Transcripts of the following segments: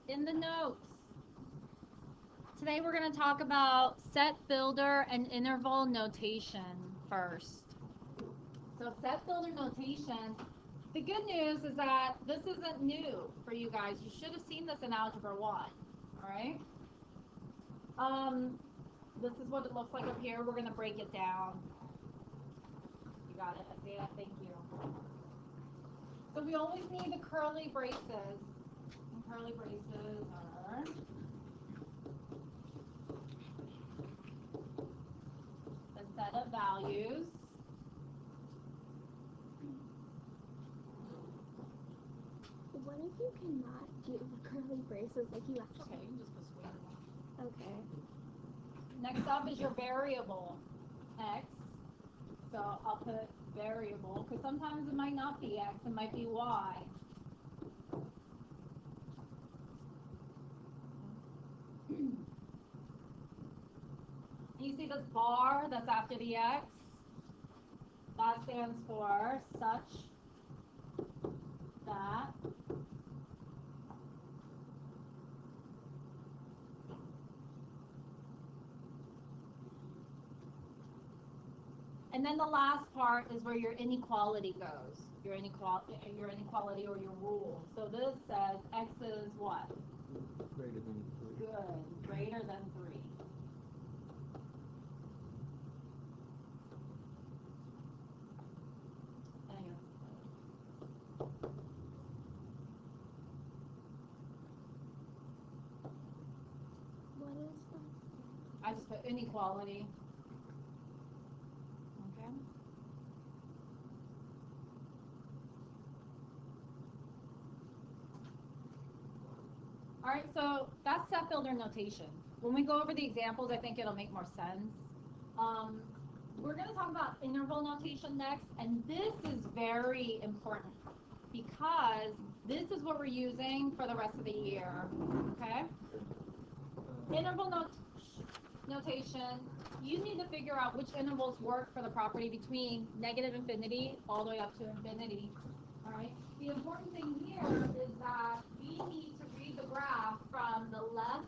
in the notes. Today we're going to talk about set builder and interval notation first. So set builder notation, the good news is that this isn't new for you guys. You should have seen this in Algebra 1, all right? This is what it looks like up here. We're going to break it down. You got it, Isaiah? Thank you. So we always need the curly braces. And curly braces are the set of values What if you cannot do curly braces like you have to? Okay, you can just put square. Okay. Next up is your variable, x. So I'll put variable, because sometimes it might not be x, it might be y. You see this bar that's after the x? That stands for such that and then the last part is where your inequality goes. Your inequality or your rule. So this says x is what? Greater than 3. Good. Greater than 3. What is that? I just put inequality. Okay. All right, so that's set builder notation. When we go over the examples, I think it'll make more sense. We're going to talk about interval notation next, and this is very important because this is what we're using for the rest of the year, okay? Interval notation, you need to figure out which intervals work for the property between negative infinity all the way up to infinity, all right? The important thing here is that we need to read the graph from the left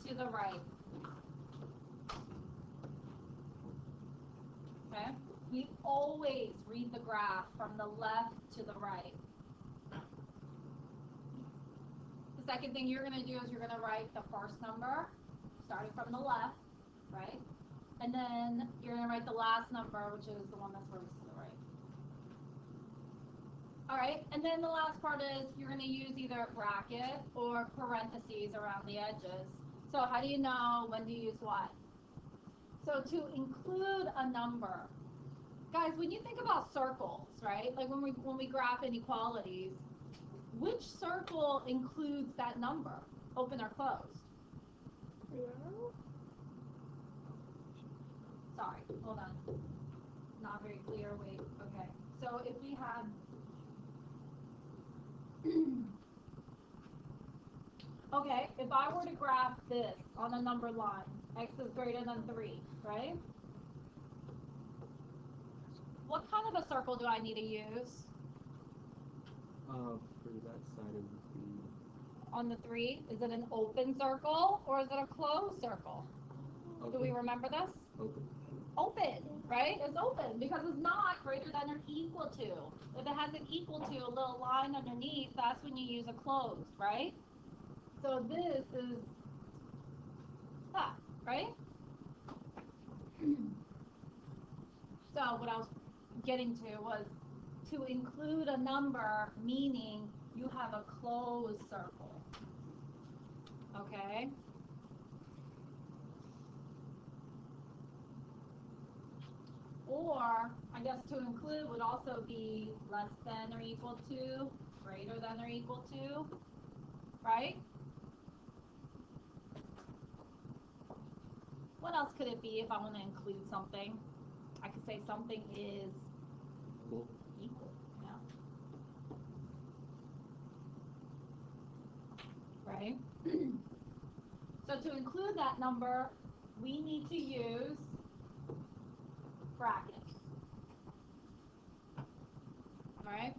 to the right. Okay? We always read the graph from the left to the right. The second thing you're going to do is you're going to write the first number, starting from the left, right? And then you're going to write the last number, which is the one that's furthest to the right. All right, and then the last part is you're going to use either a bracket or parentheses around the edges. So how do you know when to use what? So to include a number, guys, when you think about circles, right? Like when we graph inequalities, which circle includes that number, open or closed? Zero? Sorry, hold on. Not very clear. Wait. Okay. So if we have okay, if I were to graph this on a number line, x is greater than 3, right? What kind of a circle do I need to use? For that side of the 3. On the 3, is it an open circle or is it a closed circle? Do we remember this? Open. Open, right? It's open because it's not greater than or equal to. If it has an equal to, a little line underneath, that's when you use a closed, right? So this is that, right? So what I was getting to was to include a number, meaning you have a closed circle, okay? Or, I guess to include would also be less than or equal to, greater than or equal to, right? What else could it be if I want to include something? I could say something is equal, yeah. Right? So to include that number, we need to use brackets. All right?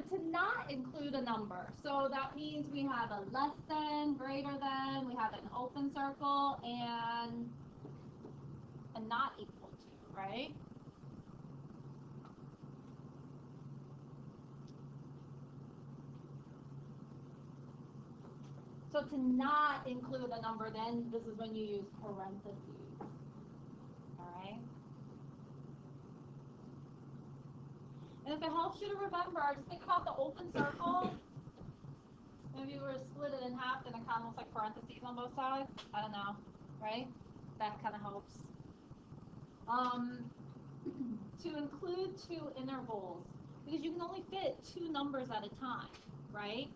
to not include a number, so that means we have a less than, greater than, we have an open circle, and a not equal to, right? So to not include a number, then this is when you use parentheses. All right? And if it helps you to remember, just think about the open circle. Maybe we were split it in half, then it kind of looks like parentheses on both sides. I don't know, right? That kind of helps. To include two intervals, because you can only fit two numbers at a time, right?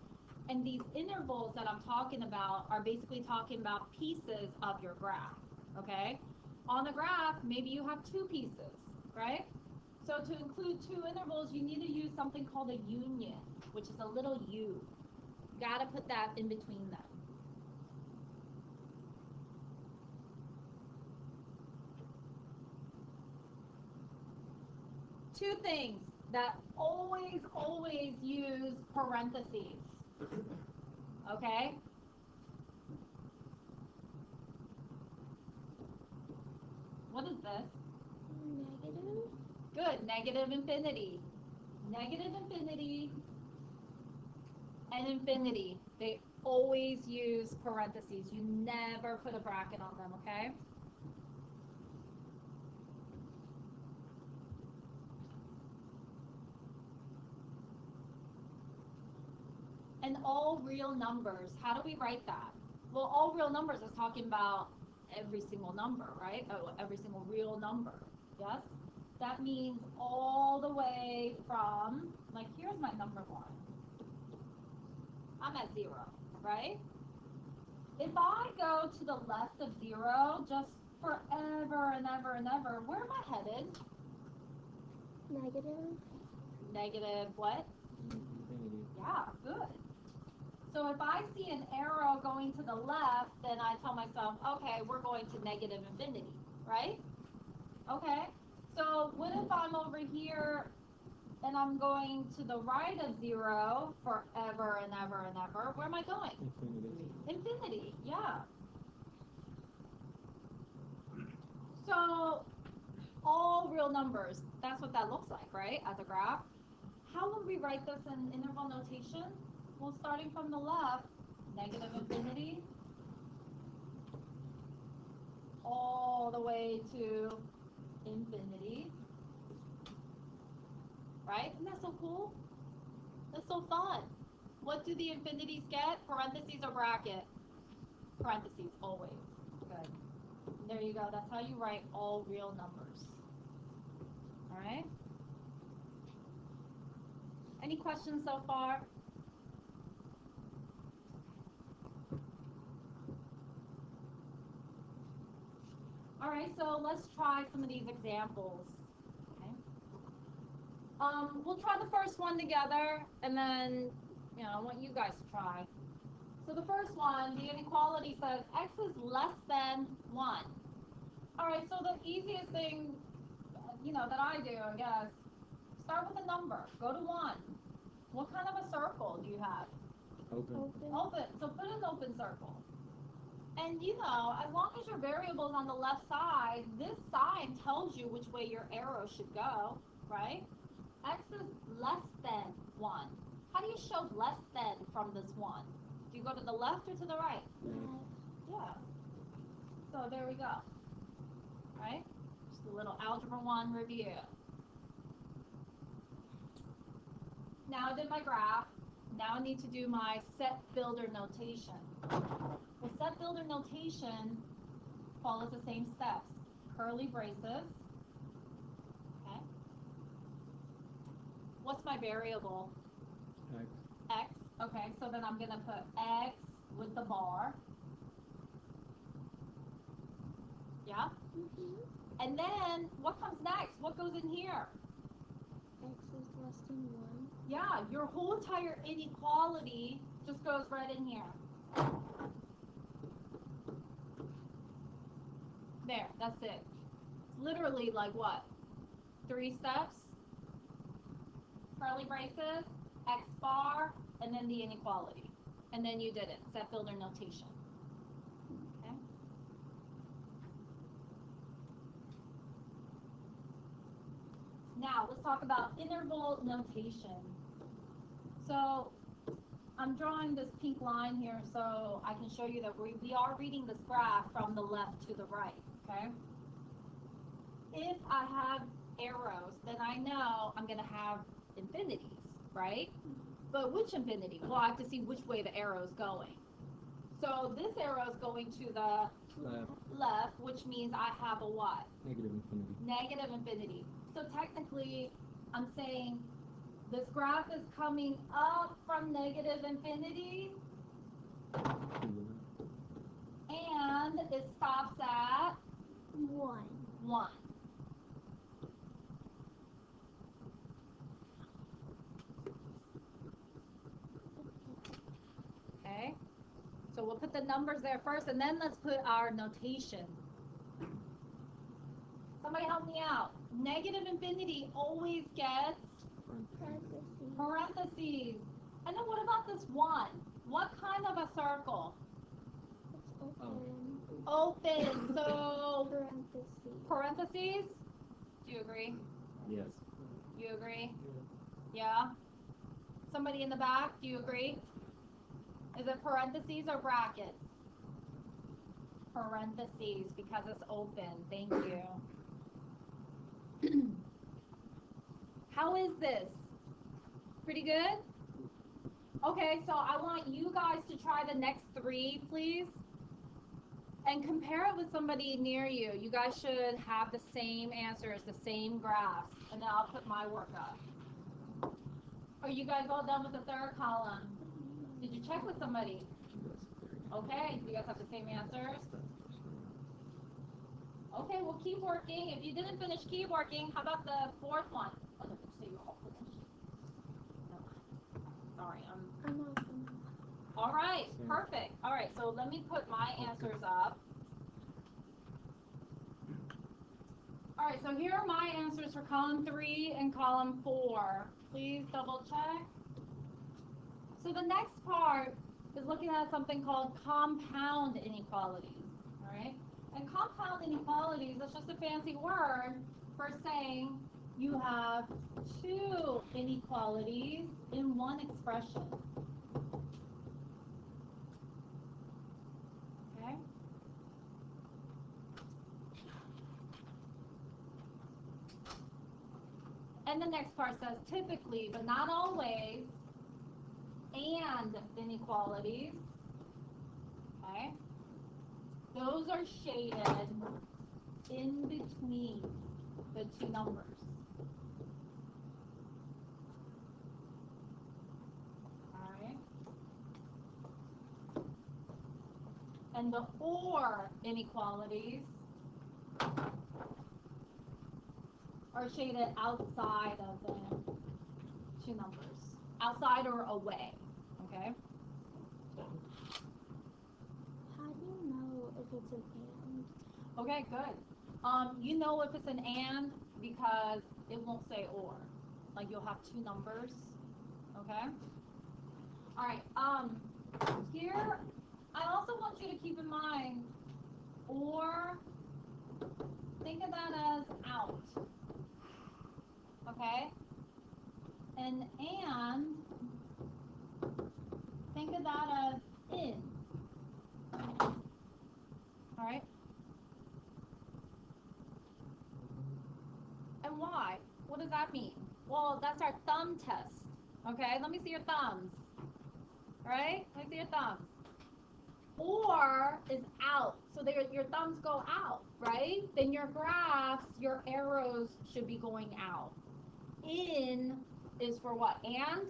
And these intervals that I'm talking about are basically talking about pieces of your graph, okay? On the graph, maybe you have two pieces, right? So to include two intervals, you need to use something called a union, which is a little u. You gotta put that in between them. Two things that always use parentheses. Okay? What is this? Negative. Good, negative infinity. Negative infinity and infinity. They always use parentheses. You never put a bracket on them, okay? And all real numbers, how do we write that? Well, all real numbers is talking about every single number, right? Oh, every single real number, yes? That means all the way from, like, here's my number one. I'm at 0, right? If I go to the left of 0, just forever and ever and ever, where am I headed? Negative. Negative what? Infinity. Yeah, good. So if I see an arrow going to the left, then I tell myself, okay, we're going to negative infinity, right? Okay. So what if I'm over here and I'm going to the right of 0 forever and ever and ever? Where am I going? Infinity. Infinity, yeah. So all real numbers, that's what that looks like, right, as a graph. How would we write this in interval notation? Well, starting from the left, negative infinity, all the way to infinity, right? Isn't that so cool? That's so fun. What do the infinities get? Parentheses or bracket? Parentheses, always. Good. There you go. That's how you write all real numbers. All right? Any questions so far? All right, so let's try some of these examples. Okay. We'll try the first one together, and then, I want you guys to try. So the first one, the inequality says x is less than 1. All right, so the easiest thing, that I do, I guess, start with a number. Go to 1. What kind of a circle do you have? Open. Open. So put an open circle. And as long as your variable's on the left side, this sign tells you which way your arrow should go, right? X is less than 1. How do you show less than from this 1? Do you go to the left or to the right? Left. Yeah. So there we go. Right? Just a little Algebra 1 review. Now I did my graph. Now I need to do my set builder notation. Well, set builder notation follows the same steps. Curly braces. Okay. What's my variable? X. X. Okay, so then I'm going to put X with the bar. Yeah? Mm-hmm. And then what comes next? What goes in here? X is less than 1. Yeah, your whole entire inequality just goes right in here. There, that's it. It's literally like what? 3 steps? Curly braces, X bar, and then the inequality. And then you did it, set builder notation. Okay. Now, let's talk about interval notation. So, I'm drawing this pink line here so I can show you that we are reading this graph from the left to the right, okay? If I have arrows, then I know I'm going to have infinities, right? But which infinity? Well, I have to see which way the arrow is going. So this arrow is going to the left, which means I have a what? Negative infinity. Negative infinity. So technically, I'm saying this graph is coming up from negative infinity, and it stops at 1. 1. Okay? So we'll put the numbers there first, and then let's put our notation. Somebody help me out. Negative infinity always gets parentheses. And then what about this 1? What kind of a circle? It's open. Open. So Parentheses. parentheses? Do you agree? Yes. You agree? Yeah? Somebody in the back, do you agree? Is it parentheses or brackets? Parentheses, because it's open. Thank you. How is this? Pretty good? Okay, so I want you guys to try the next 3, please. And compare it with somebody near you. You guys should have the same answers, the same graphs. And then I'll put my work up. Are you guys all done with the third column? Did you check with somebody? Okay, you guys have the same answers? Okay, we'll keep working. If you didn't finish keep working, how about the fourth one? Oh, no, so you're all finished. No. Sorry, I'm open. all right, perfect. All right, so let me put my answers up. All right, so here are my answers for column 3 and column 4. Please double check. So the next part is looking at something called compound inequalities, all right? And compound inequalities, that's just a fancy word for saying you have 2 inequalities in one expression. Okay? And the next part says typically, but not always, and inequalities. Okay? Those are shaded in between the 2 numbers. Alright? And the or inequalities are shaded outside of the 2 numbers. Outside or away. Okay? How do you know if it's an and? Okay, good. You know if it's an and because it won't say or. Like you'll have 2 numbers. Okay? Alright, here I also want you to keep in mind or think of that as out. Okay? And think of that as in. Alright? And why? What does that mean? Well, that's our thumb test. Okay, let me see your thumbs. Right? Let me see your thumbs. Or is out. So your thumbs go out, right? Then your graphs, your arrows should be going out. In is for what? And?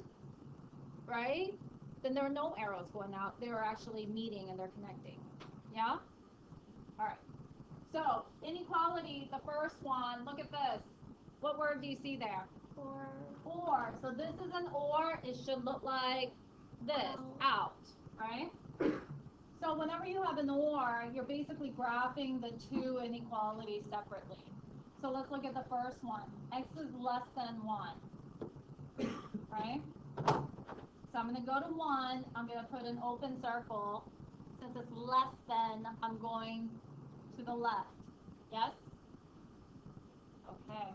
Right? Then there are no arrows going out. They are actually meeting and they're connecting. Yeah? All right. So, inequality, the first one, look at this. What word do you see there? Or. So this is an or. It should look like this, out, right? So whenever you have an or, you're basically graphing the 2 inequalities separately. So let's look at the first one. X is less than 1, right? I'm going to go to 1. I'm going to put an open circle. Since it's less than, I'm going to the left. Yes? Okay.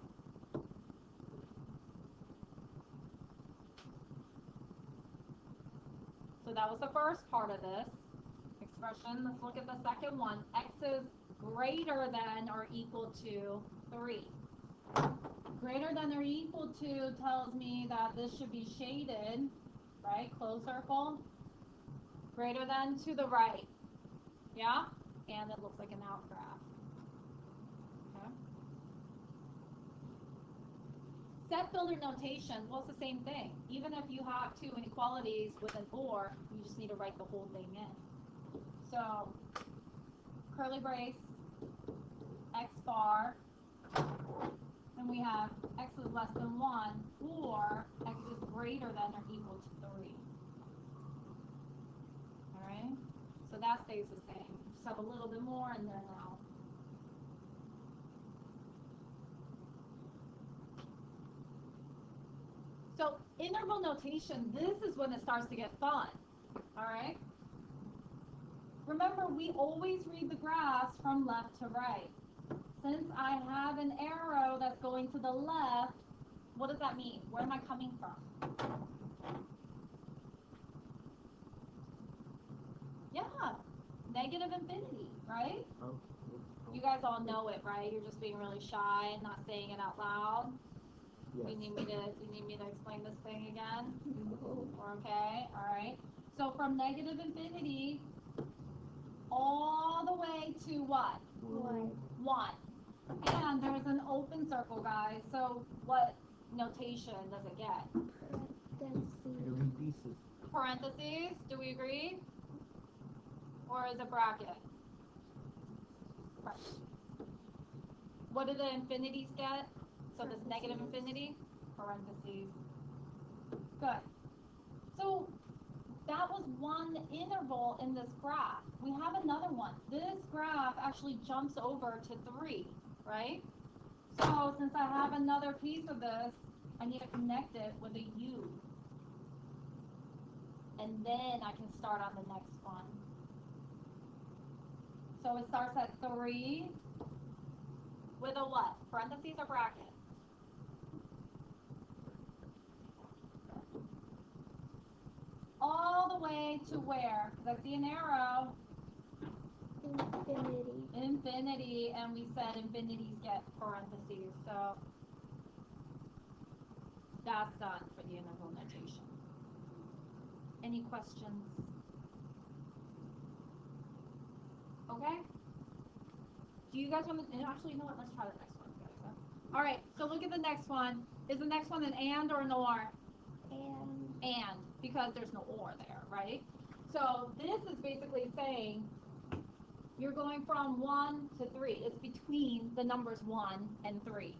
So that was the first part of this expression. Let's look at the second one. X is greater than or equal to 3. Greater than or equal to tells me that this should be shaded, right? Closed circle. Greater than to the right. Yeah? And it looks like an outgraph. Okay. Set builder notation, well, it's the same thing. Even if you have two inequalities with an or, you just need to write the whole thing in. So, curly brace, x bar, and we have x is less than 1, or x is greater than or equal to 3. Alright? So that stays the same. Just have a little bit more in there now. So interval notation, this is when it starts to get fun. Alright? Remember, we always read the graphs from left to right. Since I have an arrow that's going to the left, what does that mean? Where am I coming from? Yeah, negative infinity, right? Oh. You guys all know it, right? You're just being really shy and not saying it out loud. Yes. You need me to explain this thing again? We're okay? Alright. So from negative infinity all the way to what? 1. And there's an open circle, guys. So what notation does it get? Parentheses. Parentheses, do we agree? Or is it bracket? Right. What do the infinities get? So this negative infinity? Parentheses. Good. So that was one interval in this graph. We have another one. This graph actually jumps over to 3, right? So since I have another piece of this, I need to connect it with a U. And then I can start on the next one. So it starts at 3 with a what? Parentheses or bracket? All the way to where? Because I see an arrow. Infinity, and we said infinities get parentheses, so that's done for the interval notation. Any questions? Okay? Do you guys want to, actually, you know what, let's try the next one, guys. All right, so look at the next one. Is the next one an and or an or? And, because there's no or there, right? So this is basically saying you're going from 1 to 3. It's between the numbers 1 and 3.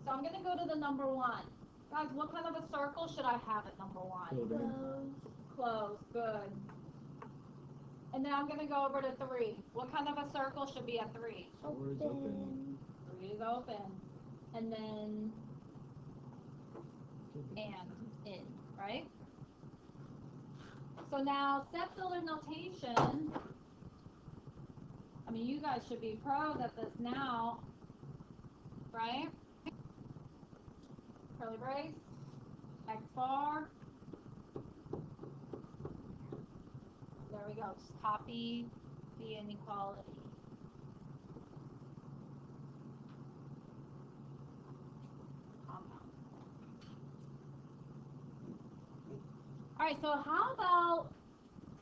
So I'm going to go to the number 1. Guys, what kind of a circle should I have at number 1? Closed. Good. And then I'm going to go over to 3. What kind of a circle should be at 3? 4 is open. 3 is open. And then and in, right? So now set builder notation. I mean, you guys should be pros at this now, right? Curly brace, X bar. There we go. Just copy the inequality. Compound. All right, so how about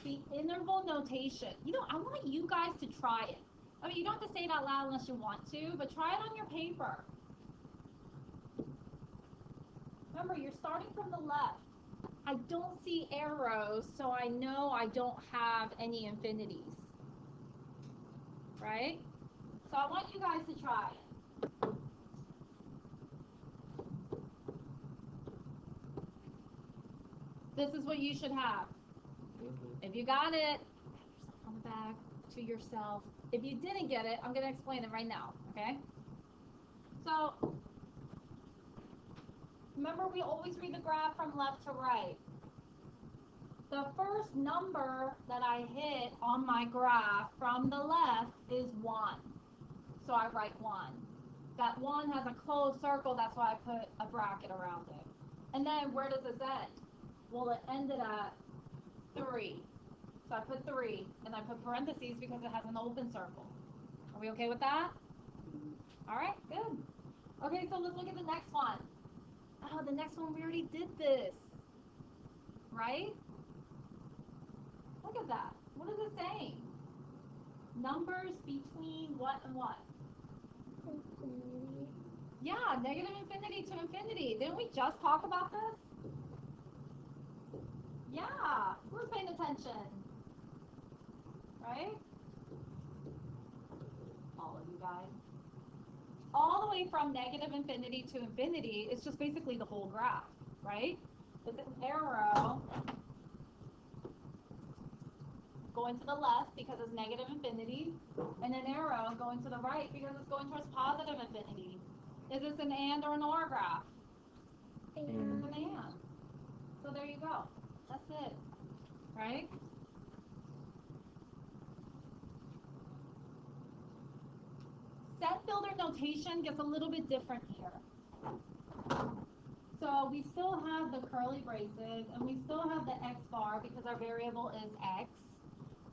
the interval notation? You know, I want you guys to try it. I mean, you don't have to say it out loud unless you want to, but try it on your paper. Remember, you're starting from the left. I don't see arrows, so I know I don't have any infinities. Right? So I want you guys to try it. This is what you should have. If you got it, pat yourself on the back to yourself. If you didn't get it, I'm going to explain it right now, okay? So, remember we always read the graph from left to right. the first number that I hit on my graph from the left is 1. So I write 1. That 1 has a closed circle, that's why I put a bracket around it. And then where does this end? Well, it ended at 3. So I put 3, and I put parentheses because it has an open circle. Are we okay with that? All right, good. Okay, so let's look at the next one. Oh, the next one, we already did this, right? Look at that. What is it saying? Numbers between what and what? Infinity. Yeah, negative infinity to infinity. Didn't we just talk about this? Yeah, who's paying attention? Right? All of you guys. All the way from negative infinity to infinity is just basically the whole graph, right? With an arrow going to the left because it's negative infinity, and an arrow going to the right because it's going towards positive infinity. Is this an and or an or graph? It's an and. So there you go. That's it, right? Set builder notation gets a little bit different here. So we still have the curly braces and we still have the x bar because our variable is x.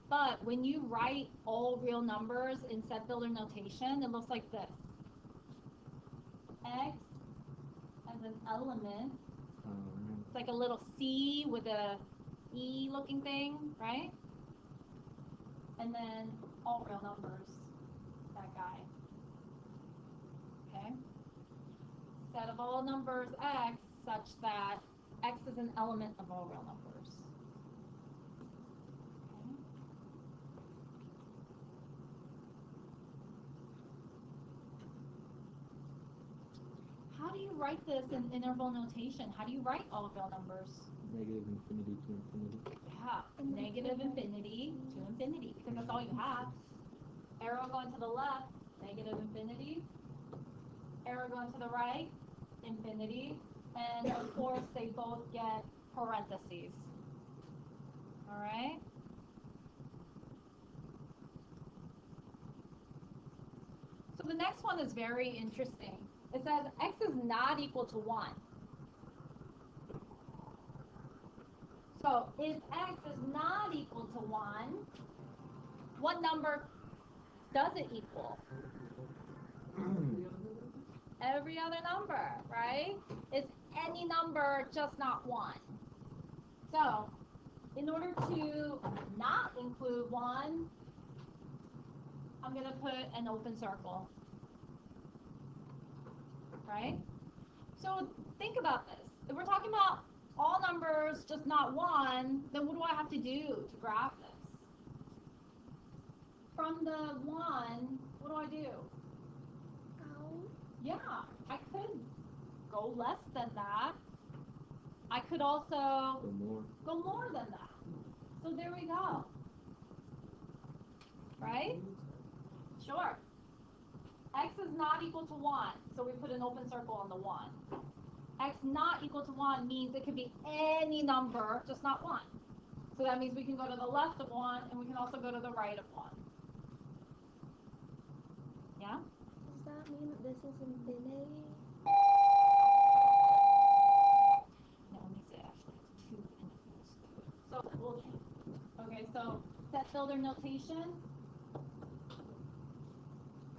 But when you write all real numbers in set builder notation, it looks like this. X as an element. It's like a little C with a E looking thing, right? And then all real numbers, that guy. Okay? Set of all numbers x such that x is an element of all real numbers. Okay? How do you write this in interval notation? How do you write all real numbers? Negative infinity to infinity. Yeah, negative infinity to infinity, because that's all you have. Arrow going to the left, negative infinity. Arrow going to the right, infinity. And of course, they both get parentheses. All right? So the next one is very interesting. It says x is not equal to 1. So if x is not equal to 1, what number does it equal? Every other number, right? It's any number, just not 1. So in order to not include 1, I'm going to put an open circle, right? So think about this. If we're talking about all numbers, just not 1, then what do I have to do to graph this? From the 1, what do I do? Yeah, I could go less than that. I could also go more than that. So there we go. Right? Sure. X is not equal to 1, so we put an open circle on the 1. X not equal to 1 means it could be any number, just not 1. So that means we can go to the left of 1, and we can also go to the right of 1. Yeah? Does that mean that this is infinity? No, it makes it actually have 2 infinite. So we'll change. Okay, so set builder notation.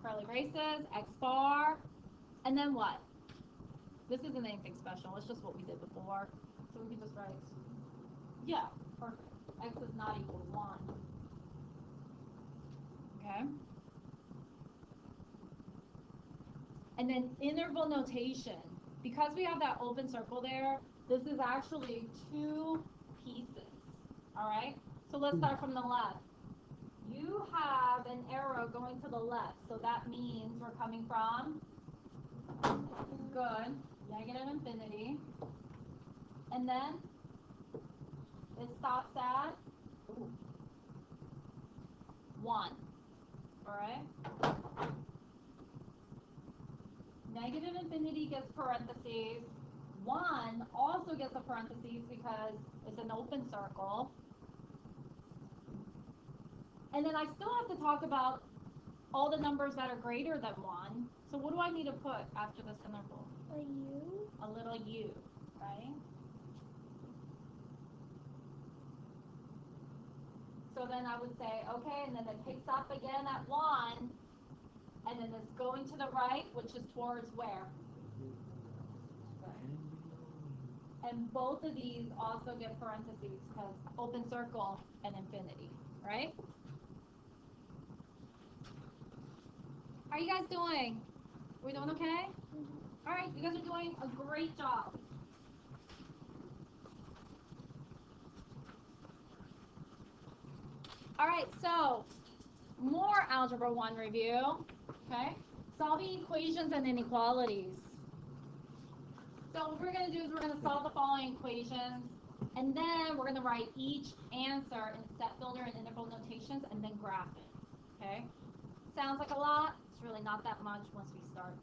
Curly braces, x bar, and then what? This isn't anything special. It's just what we did before. So we can just write, yeah, perfect. X is not equal to 1. Okay? And then interval notation. Because we have that open circle there, this is actually 2 pieces. All right? So let's start from the left. You have an arrow going to the left, so that means we're coming from, good, negative infinity. And then it stops at 1. All right? Negative infinity gets parentheses. 1 also gets a parentheses because it's an open circle. And then I still have to talk about all the numbers that are greater than 1. So what do I need to put after this interval? A U. A little u, right? So then I would say, okay, and then it picks up again at 1, and then it's going to the right, which is towards where? And both of these also get parentheses because open circle and infinity, right? How are you guys doing? We doing okay? All right, you guys are doing a great job. All right, so more Algebra 1 review, okay? Solving equations and inequalities. So what we're going to do is we're going to solve the following equations, and then we're going to write each answer in set builder and interval notations, and then graph it, okay? Sounds like a lot. It's really not that much once we start.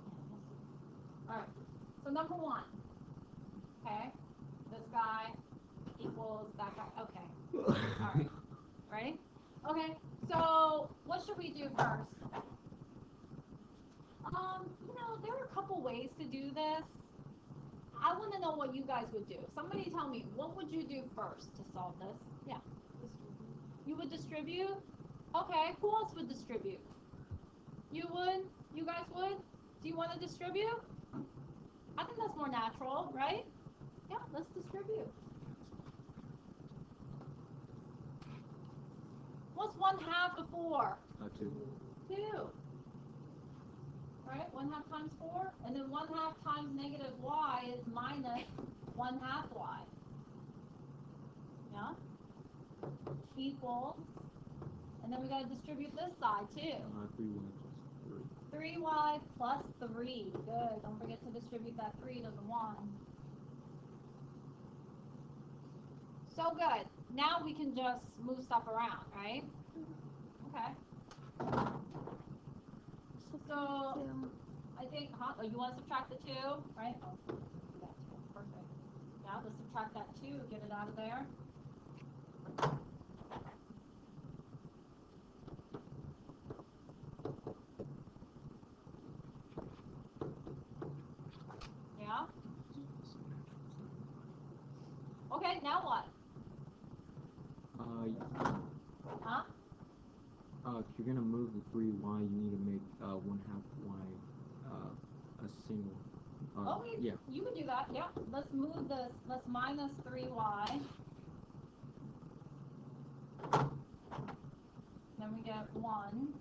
All right, so number 1, okay? This guy equals that guy. Okay, all right, ready? Okay, so what should we do first? There are a couple ways to do this. I want to know what you guys would do. Somebody tell me, what would you do first to solve this? Yeah. You would distribute? Okay, who else would distribute? You would? You guys would? Do you want to distribute? I think that's more natural, right? Yeah, let's distribute. What's 1/2 of 4? 2. 2. Right? 1/2 times 4. And then 1/2 times negative y is minus 1/2 y. Yeah? Equals. And then we got to distribute this side too. 3y plus 3. Good. Don't forget to distribute that 3 to the 1. So good. Now we can just move stuff around, right? Okay. So I think, oh, you want to subtract the 2, right? Oh, that 2. Perfect. Yeah, let's subtract that 2, get it out of there. Yeah? Okay, now what? Huh? If you're gonna move the 3y, you need to make 1/2 y a single. Okay, yeah. you would do that, yeah. Let's move this, let's minus 3y. Then we get 1.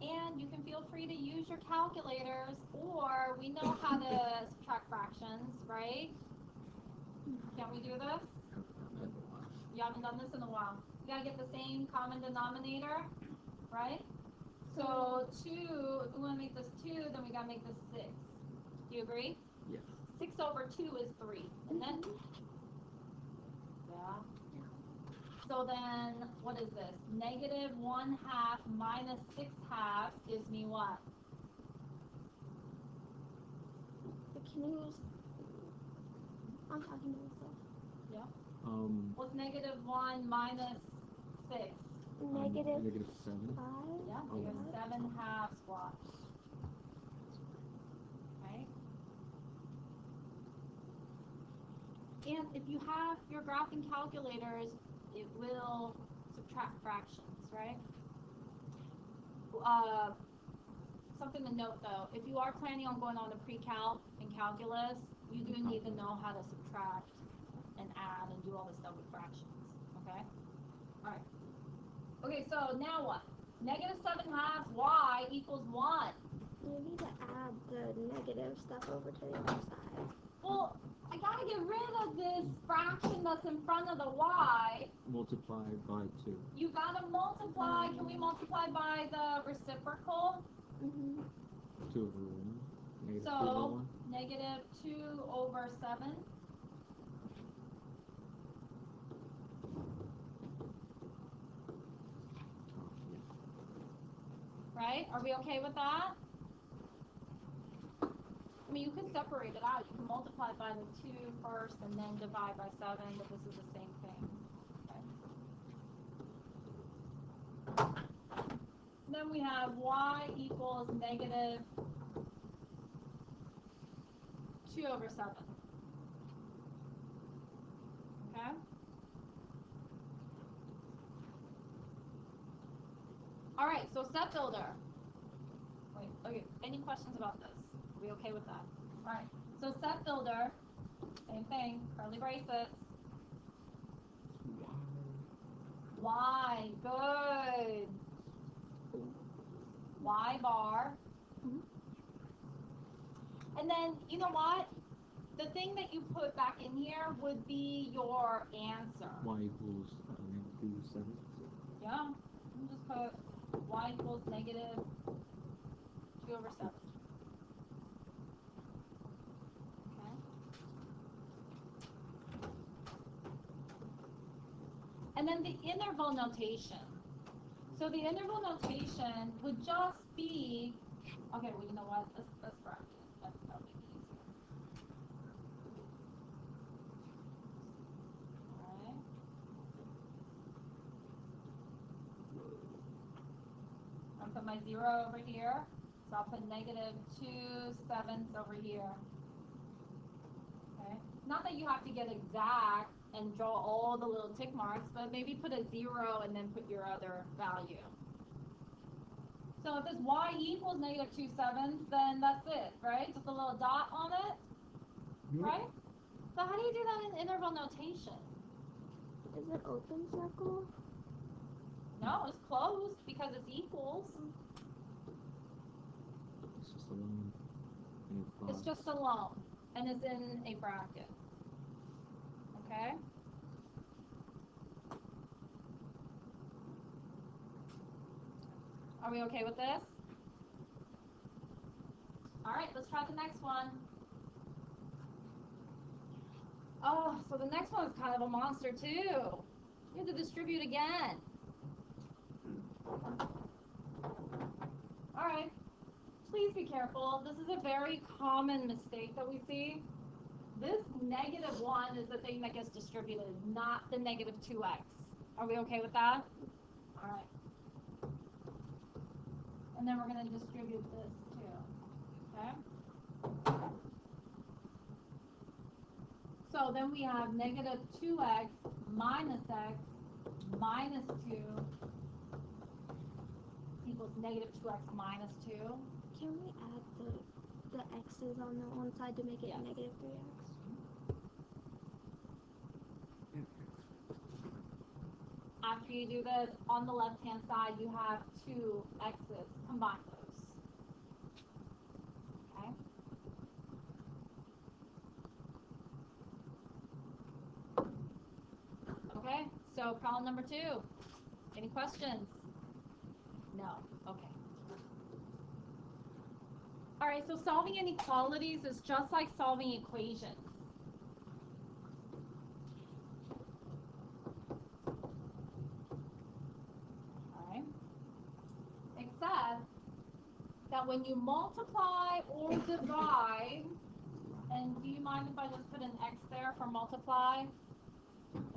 And you can feel free to use your calculators, or we know how to subtract fractions, right? Can we do this? You haven't done this in a while. You gotta get the same common denominator, right? So 2, if we wanna make this 2, then we gotta make this 6. Do you agree? Yes. 6 over 2 is 3. And then, yeah. So then, what is this? Negative 1/2 minus 6/2 gives me what? Can you just... I'm talking to myself. Yeah. What's negative 1 minus 6? Negative 7. 5? Yeah, Oh. negative 7/2 squash. Right? And if you have your graphing calculators, it will subtract fractions, right? Something to note though, if you are planning on going on to pre-calc and calculus, you do need to know how to subtract and add and do all this stuff with fractions, okay? All right. Okay, so now what? Negative 7/2 y equals 1. You need to add the negative stuff over to the other side. Well, I gotta get rid of this fraction that's in front of the y. Multiplied by 2. You gotta multiply. Can we multiply by the reciprocal? 2 over 1. Negative 2 over So, 1. negative 2 over 7. Right? Are we okay with that? mean, you could separate it out. You can multiply by the 2 first and then divide by 7, but this is the same thing. Okay. Then we have y equals negative 2 over 7. Okay? All right, so step builder. Wait, okay, any questions about this? Are we okay with that? All right, so step builder, same thing, curly braces. Y, good. Y bar. And then, you know what? The thing that you put back in here would be your answer. Y equals negative 7. Yeah, you just put y equals negative 2 over 7. Okay. And then the interval notation. So the interval notation would just be, okay, well, you know what? Let's bracket it. That'll make it easier. All right. I'll put my 0 over here. So I'll put negative 2/7 over here. Okay. Not that you have to get exact and draw all the little tick marks, but maybe put a 0 and then put your other value. So if this y equals negative 2/7, then that's it, right? Just a little dot on it, right? So how do you do that in interval notation? Is it open circle? No, it's closed because it's equals. It's just a line. And It's just alone, and it's in a bracket. Okay? Are we okay with this? All right, let's try the next one. Oh, so the next one is kind of a monster too. You have to distribute again. All right, please be careful. This is a very common mistake that we see. This negative 1 is the thing that gets distributed, not the negative 2x. Are we okay with that? All right. And then we're going to distribute this too. Okay? So then we have negative 2x minus x minus 2 equals negative 2x minus 2. Can we add the x's on the one side to make it negative 3x? After you do this, on the left-hand side, you have 2 x's. Combine those. Okay? Okay, so problem number 2. Any questions? No. Okay. All right, so solving inequalities is just like solving equations. All right. Except that when you multiply or divide, and do you mind if I just put an x there for multiply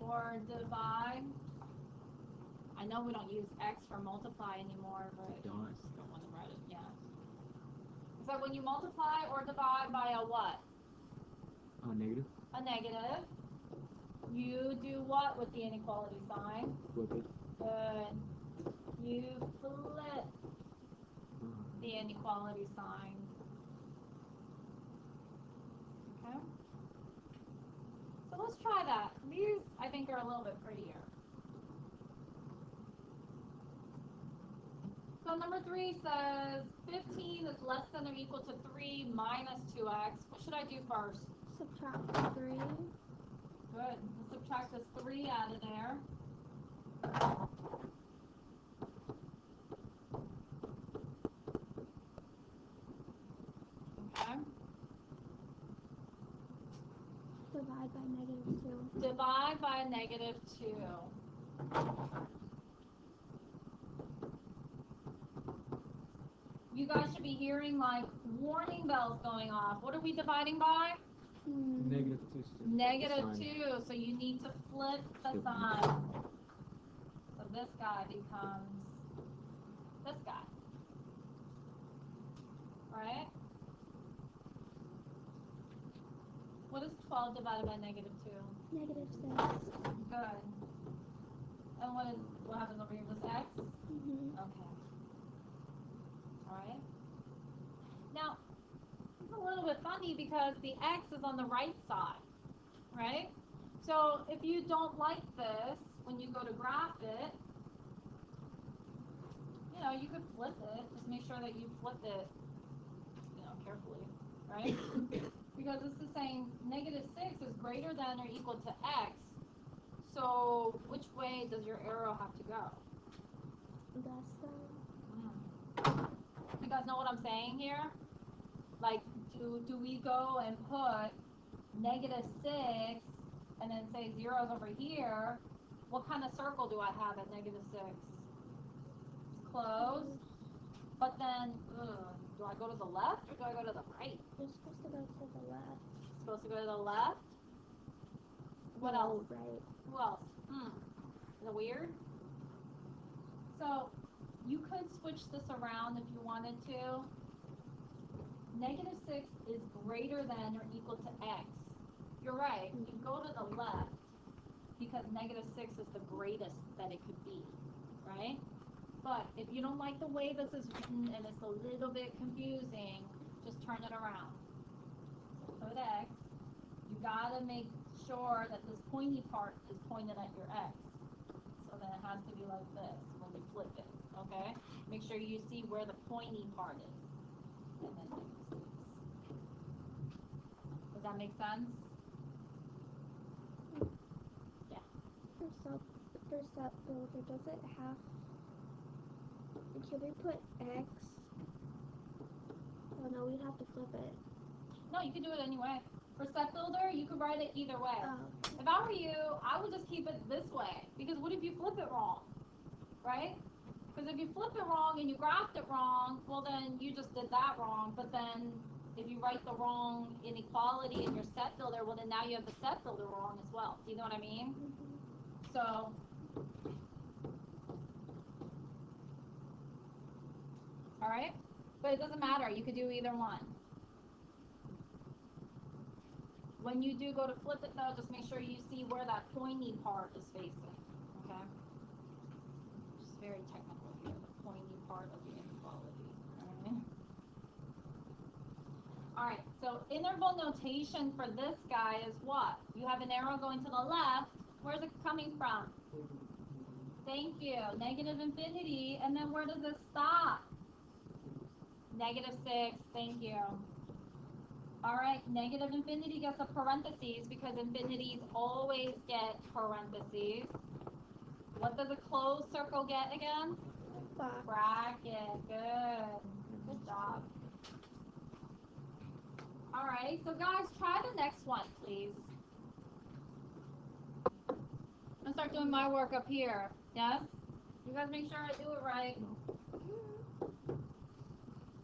or divide? I know we don't use x for multiply anymore, but I just don't want to write it. Yeah. So when you multiply or divide by a what? Negative. A negative. You do what with the inequality sign? Flip it. Good. You flip the inequality sign. Okay. So let's try that. These, I think, are a little bit prettier. So number 3 says 15 is less than or equal to 3 minus 2x. What should I do first? Subtract 3. Good. Let's subtract this 3 out of there. Okay. Divide by negative 2. Divide by a negative 2. You guys should be hearing like warning bells going off. What are we dividing by? Negative 2. Negative Sign. 2. So you need to flip the Flip. sign. So this guy becomes this guy. Right? What is 12 divided by negative 2? Negative 6. Good. And what happens over here? This x? Okay. Alright. Now, it's a little bit funny because the x is on the right side, right? So if you don't like this, when you go to graph it, you know, you could flip it. Just make sure that you flip it, you know, carefully, right? Because this is saying negative 6 is greater than or equal to x. So which way does your arrow have to go? Less than. You guys know what I'm saying here? Like, do we go and put negative 6 and then say 0 is over here? What kind of circle do I have at negative 6? It's closed. But then, do I go to the left or do I go to the right? You're supposed to go to the left. Supposed to go to the left? What else? Right. Who else? Is it weird? So, you could switch this around if you wanted to. Negative 6 is greater than or equal to x. You're right. You go to the left because negative 6 is the greatest that it could be, right? But if you don't like the way this is written and it's a little bit confusing, just turn it around. So put x. You gotta make sure that this pointy part is pointed at your x. So then it has to be like this when you flip it, okay? Make sure you see where the pointy part is. And then negative 6. Does that make sense? Yeah. For step builder, does it have? Can we put X? Oh no, we'd have to flip it. No, you can do it anyway. For step builder, you could write it either way. Oh. If I were you, I would just keep it this way. Because what if you flip it wrong? Right? Because if you flip it wrong and you graphed it wrong, well then you just did that wrong. But then if you write the wrong inequality in your set builder, well then now you have the set builder wrong as well. Do you know what I mean? So, alright? But it doesn't matter. You could do either one. When you do go to flip it though, just make sure you see where that pointy part is facing. Okay? It's very technical here, the pointy part of the inequality. Alright, so interval notation for this guy is what? You have an arrow going to the left. Where's it coming from? Thank you. Negative infinity. And then where does it stop? Negative 6. Thank you. Alright, negative infinity gets a parentheses because infinities always get parentheses. What does a closed circle get again? Box. Bracket. Good. Good job. Alright, so guys, try the next one, please. I'm going to start doing my work up here. Yes? You guys make sure I do it right. No.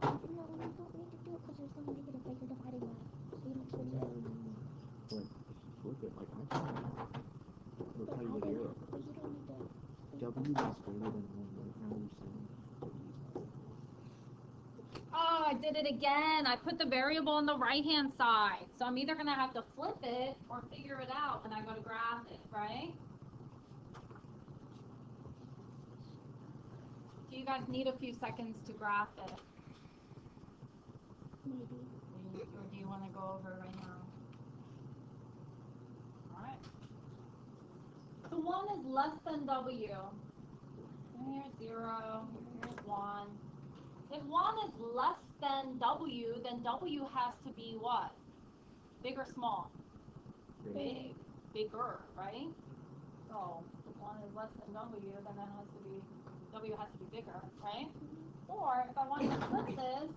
No, we don't need to do it because there's no negative like you're dividing that. So you don't switch it. But flip it like I said. It'll tell you what arrow. But you don't need to. W is greater than 1 right now. You're saying W is greater. Oh, I did it again. I put the variable on the right-hand side. So I'm either going to have to flip it or figure it out when I go to graph it, right? Do you guys need a few seconds to graph it? Maybe. Or do you want to go over it right now? Alright. So 1 is less than W. Here's 0. Here's 1. If 1 is less than W, then W has to be what? Big or small? Big. Bigger, right? So if 1 is less than W, then that has to be, W has to be bigger, right? Or if I want to flip this,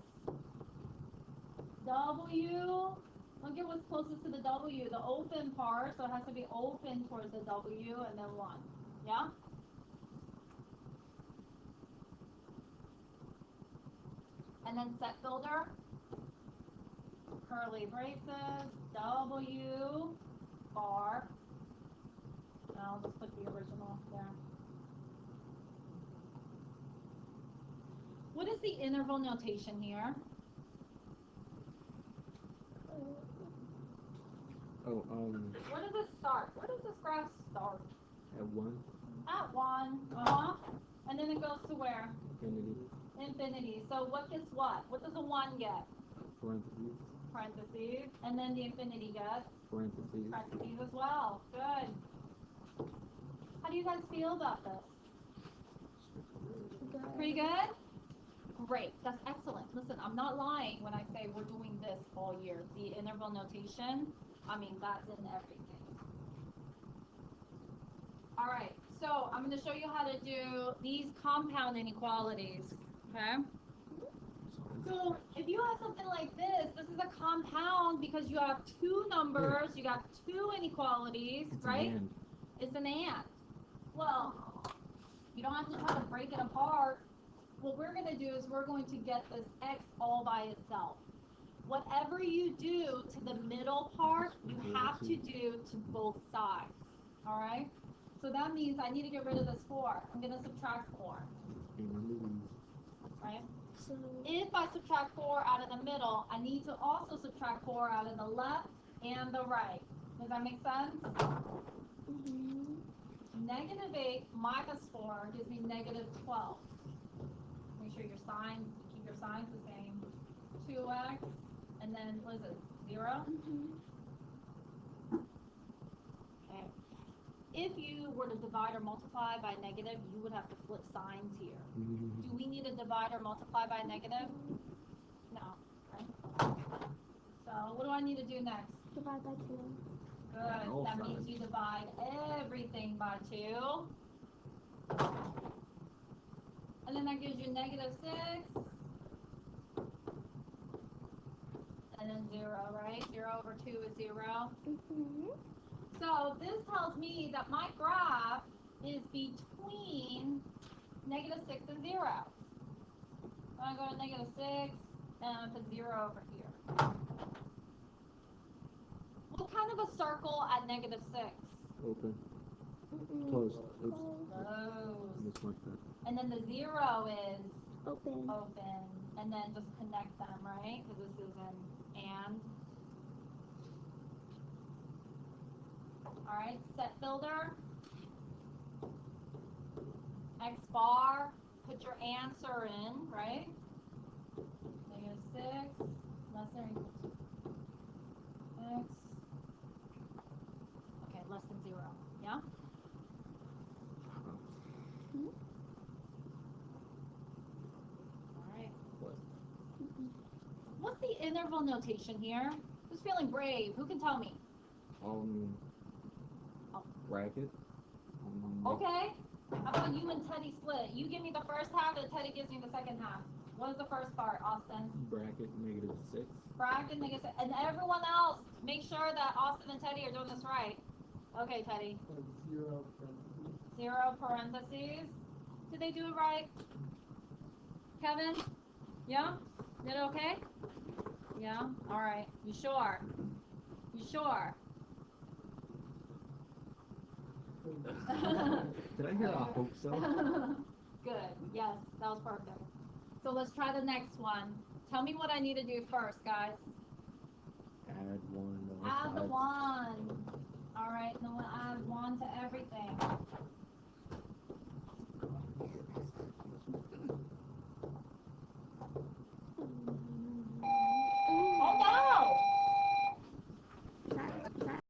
W, look at what's closest to the W, the open part, so it has to be open towards the W and then 1. Yeah? And then set builder, curly braces, W, bar. And I'll just put the original there. What is the interval notation here? Oh, Where does it start? Where does this graph start? at 1, At 1. And then it goes to where? infinity, Infinity. So what gets what? What does a 1 get? parentheses, Parentheses. And then the infinity gets? parentheses. Parentheses as well. Good. How do you guys feel about this? Good. Pretty good? Great. That's excellent. Listen, I'm not lying when I say we're doing this all year. The interval notation, I mean, that's in everything. All right. So I'm going to show you how to do these compound inequalities. Okay? So if you have something like this is a compound because you have two numbers, you got two inequalities, It's right? an and. It's an and. Well, you don't have to try to break it apart. What we're going to do is we're going to get this x all by itself. Whatever you do to the middle part, you have to do to both sides. All right? So that means I need to get rid of this 4. I'm going to subtract 4. Right? So, If I subtract 4 out of the middle, I need to also subtract 4 out of the left and the right. Does that make sense? Negative 8 minus 4 gives me negative 12. Make sure your signs, keep your signs the same. 2x, and then what is it, 0? Okay. If you were to divide or multiply by negative, you would have to flip signs here. Do we need to divide or multiply by negative? No. Right? So what do I need to do next? divide by 2. Good. All That sides. means you divide everything by 2. And then that gives you negative 6. And then 0, right? 0 over 2 is 0. So this tells me that my graph is between negative 6 and 0. So I'm going to go to negative 6 and I put 0 over here. What kind of a circle at negative 6? Open. Closed. Oops. Closed. Mismarked that. And then the 0 is Open. open. And then just connect them, right? Because this is an and. All right, set builder. X bar, put your answer in, right? Negative 6, less than or equal to x. Okay, less than 0, yeah? All right. What? What's the interval notation here? Who's feeling brave? Who can tell me? Oh. Bracket. Okay. How about you and Teddy split? You give me the first half and Teddy gives me the second half. What is the first part, Austin? Bracket negative 6. Bracket, negative 6. And everyone else, make sure that Austin and Teddy are doing this right. Okay, Teddy. 0 parentheses. 0 parentheses. Did they do it right? Kevin? Yeah? Did it okay? Yeah? All right. You sure? You sure? Did I hear I hope so? Good. Yes, that was perfect. So let's try the next one. Tell me what I need to do first, guys. Add 1 on Add the sides. 1. All right. And then when I